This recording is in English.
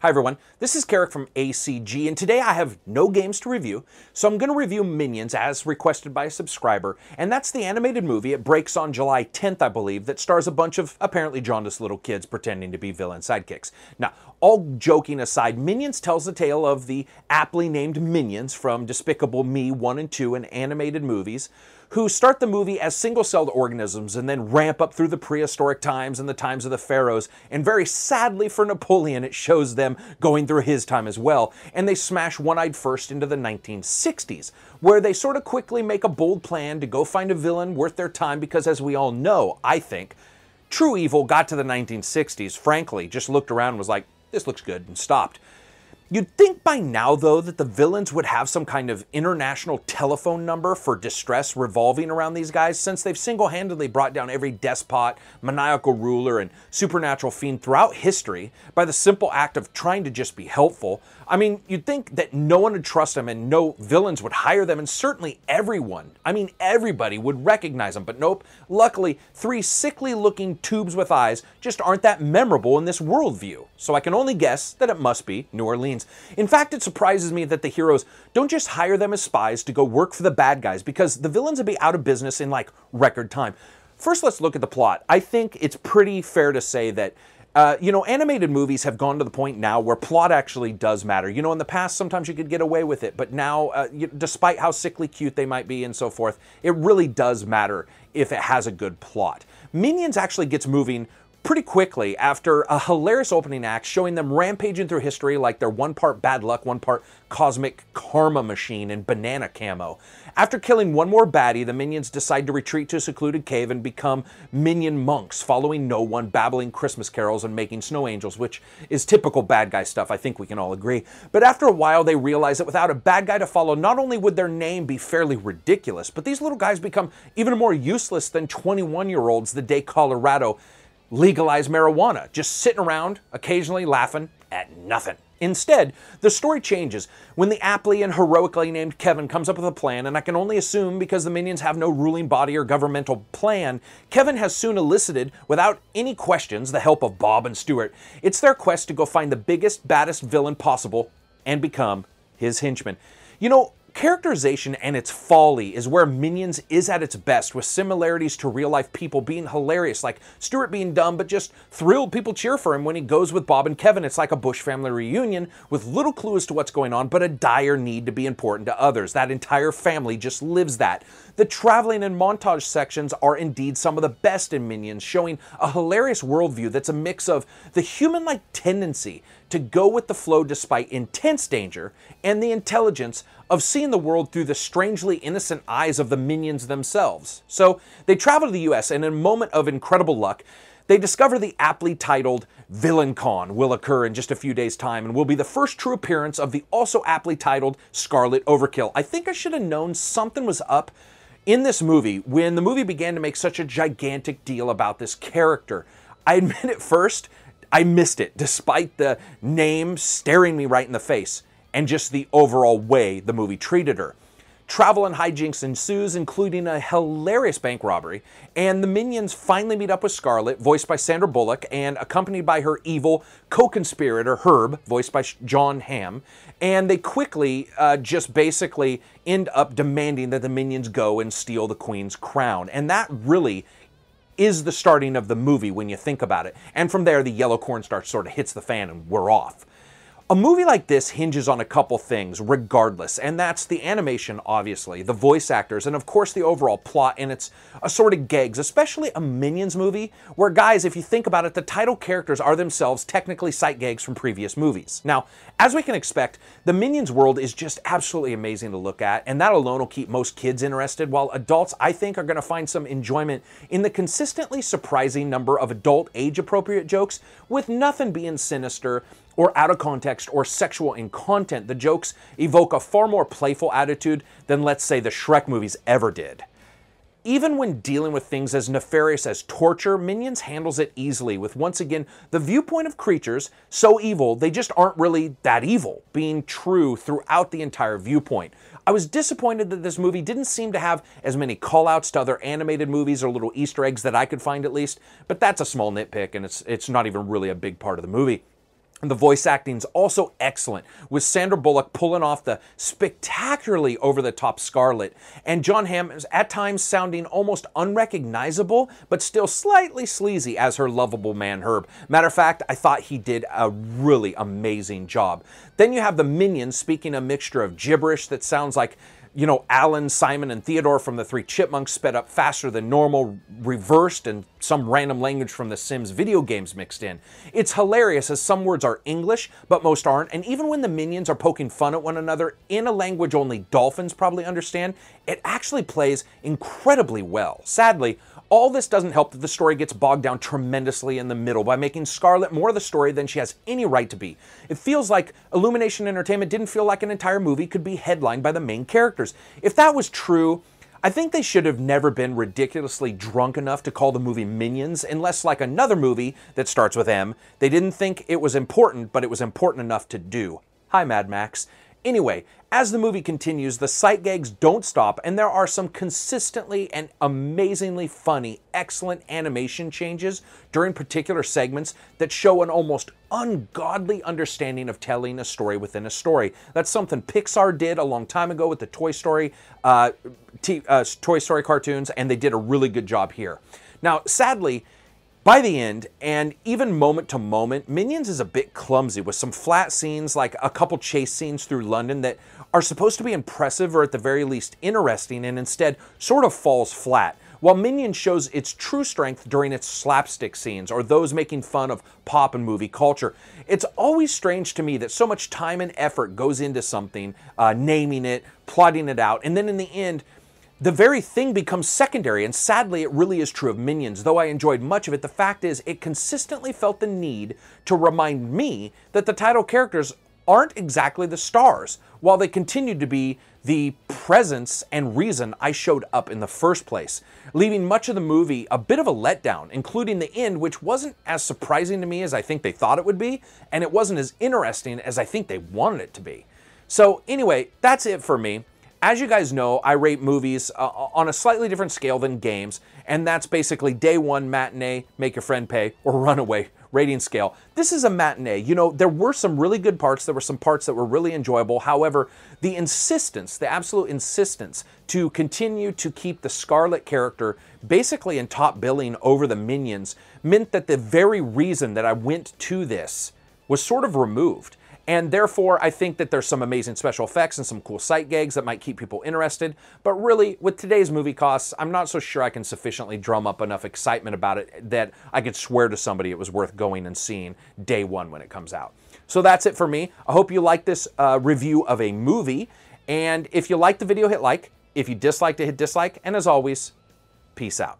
Hi everyone, this is Carrick from ACG, and today I have no games to review, so I'm going to review Minions as requested by a subscriber, and that's the animated movie. It breaks on July 10th, I believe, that stars a bunch of apparently jaundiced little kids pretending to be villain sidekicks. Now, all joking aside, Minions tells the tale of the aptly named Minions from Despicable Me 1 and 2 and animated movies, who start the movie as single-celled organisms and then ramp up through the prehistoric times and the times of the pharaohs, and very sadly for Napoleon, it shows them going through his time as well, and they smash one-eyed first into the 1960s, where they sort of quickly make a bold plan to go find a villain worth their time because, as we all know, I think, true evil got to the 1960s, frankly, just looked around and was like, this looks good, and stopped. You'd think by now, though, that the villains would have some kind of international telephone number for distress revolving around these guys, since they've single-handedly brought down every despot, maniacal ruler, and supernatural fiend throughout history by the simple act of trying to just be helpful. I mean, you'd think that no one would trust them and no villains would hire them, and certainly everyone, I mean everybody, would recognize them. But nope, luckily, three sickly-looking tubes with eyes just aren't that memorable in this worldview. So I can only guess that it must be New Orleans. In fact, it surprises me that the heroes don't just hire them as spies to go work for the bad guys, because the villains would be out of business in like record time. First, let's look at the plot. I think it's pretty fair to say that animated movies have gone to the point now where plot actually does matter. You know, in the past, sometimes you could get away with it, but now, despite how sickly cute they might be and so forth, it really does matter if it has a good plot. Minions actually gets moving pretty quickly after a hilarious opening act showing them rampaging through history like they're one part bad luck, one part cosmic karma machine and banana camo. After killing one more baddie, the Minions decide to retreat to a secluded cave and become Minion monks, following no one, babbling Christmas carols and making snow angels, which is typical bad guy stuff, I think we can all agree. But after a while, they realize that without a bad guy to follow, not only would their name be fairly ridiculous, but these little guys become even more useless than 21-year-olds the day Colorado legalized marijuana, just sitting around, occasionally laughing at nothing. Instead, the story changes when the aptly and heroically named Kevin comes up with a plan, and I can only assume because the Minions have no ruling body or governmental plan, Kevin has soon elicited, without any questions, the help of Bob and Stuart. It's their quest to go find the biggest, baddest villain possible and become his henchmen. You know, characterization and its folly is where Minions is at its best, with similarities to real-life people being hilarious, like Stuart being dumb but just thrilled people cheer for him when he goes with Bob and Kevin. It's like a Bush family reunion with little clue as to what's going on, but a dire need to be important to others. That entire family just lives that. The traveling and montage sections are indeed some of the best in Minions, showing a hilarious worldview that's a mix of the human-like tendency to go with the flow despite intense danger, and the intelligence of seeing the world through the strangely innocent eyes of the Minions themselves. So they travel to the US, and in a moment of incredible luck, they discover the aptly titled Villain Con will occur in just a few days' time and will be the first true appearance of the also aptly titled Scarlet Overkill. I think I should have known something was up in this movie when the movie began to make such a gigantic deal about this character. I admit at first, I missed it, despite the name staring me right in the face, and just the overall way the movie treated her. Travel and hijinks ensues, including a hilarious bank robbery, and the Minions finally meet up with Scarlet, voiced by Sandra Bullock, and accompanied by her evil co-conspirator, Herb, voiced by John Hamm, and they quickly just basically end up demanding that the Minions go and steal the Queen's crown, and that really is the starting of the movie when you think about it. And from there, the yellow cornstarch sort of hits the fan and we're off. A movie like this hinges on a couple things regardless, and that's the animation, obviously, the voice actors, and of course the overall plot and its assorted gags, especially a Minions movie where, guys, if you think about it, the title characters are themselves technically sight gags from previous movies. Now, as we can expect, the Minions world is just absolutely amazing to look at, and that alone will keep most kids interested, while adults, I think, are going to find some enjoyment in the consistently surprising number of adult age-appropriate jokes, with nothing being sinister or out of context or sexual in content. The jokes evoke a far more playful attitude than, let's say, the Shrek movies ever did. Even when dealing with things as nefarious as torture, Minions handles it easily, with once again the viewpoint of creatures so evil they just aren't really that evil, being true throughout the entire viewpoint. I was disappointed that this movie didn't seem to have as many call-outs to other animated movies or little Easter eggs that I could find, at least, but that's a small nitpick, and it's not even really a big part of the movie. The voice acting's also excellent, with Sandra Bullock pulling off the spectacularly over-the-top Scarlet, and John Hamm is at times sounding almost unrecognizable, but still slightly sleazy as her lovable man Herb. Matter of fact, I thought he did a really amazing job. Then you have the minions speaking a mixture of gibberish that sounds like, you know, Alan, Simon, and Theodore from the Three Chipmunks sped up faster than normal, reversed, and some random language from the Sims video games mixed in. It's hilarious as some words are English, but most aren't, and even when the minions are poking fun at one another in a language only dolphins probably understand, it actually plays incredibly well. Sadly, all this doesn't help that the story gets bogged down tremendously in the middle by making Scarlet more of the story than she has any right to be. It feels like Illumination Entertainment didn't feel like an entire movie could be headlined by the main characters. If that was true, I think they should have never been ridiculously drunk enough to call the movie Minions, unless, like another movie that starts with M, they didn't think it was important, but it was important enough to do. Hi, Mad Max. Anyway, as the movie continues, the sight gags don't stop, and there are some consistently and amazingly funny, excellent animation changes during particular segments that show an almost ungodly understanding of telling a story within a story. That's something Pixar did a long time ago with the Toy Story cartoons, and they did a really good job here. Now, sadly, by the end, and even moment to moment, Minions is a bit clumsy with some flat scenes, like a couple chase scenes through London that are supposed to be impressive or at the very least interesting, and instead sort of falls flat. While Minions shows its true strength during its slapstick scenes or those making fun of pop and movie culture, it's always strange to me that so much time and effort goes into something, naming it, plotting it out, and then in the end, the very thing becomes secondary, and sadly it really is true of Minions. Though I enjoyed much of it, the fact is it consistently felt the need to remind me that the title characters aren't exactly the stars, while they continued to be the presence and reason I showed up in the first place, leaving much of the movie a bit of a letdown, including the end, which wasn't as surprising to me as I think they thought it would be, and it wasn't as interesting as I think they wanted it to be. So anyway, that's it for me. As you guys know, I rate movies on a slightly different scale than games, and that's basically day one matinee, make your friend pay, or runaway rating scale. This is a matinee. You know, there were some really good parts, there were some parts that were really enjoyable. However, the insistence, the absolute insistence to continue to keep the Scarlet character basically in top billing over the Minions meant that the very reason that I went to this was sort of removed. And therefore, I think that there's some amazing special effects and some cool sight gags that might keep people interested. But really, with today's movie costs, I'm not so sure I can sufficiently drum up enough excitement about it that I could swear to somebody it was worth going and seeing day one when it comes out. So that's it for me. I hope you like this review of a movie. And if you liked the video, hit like. If you disliked it, hit dislike. And as always, peace out.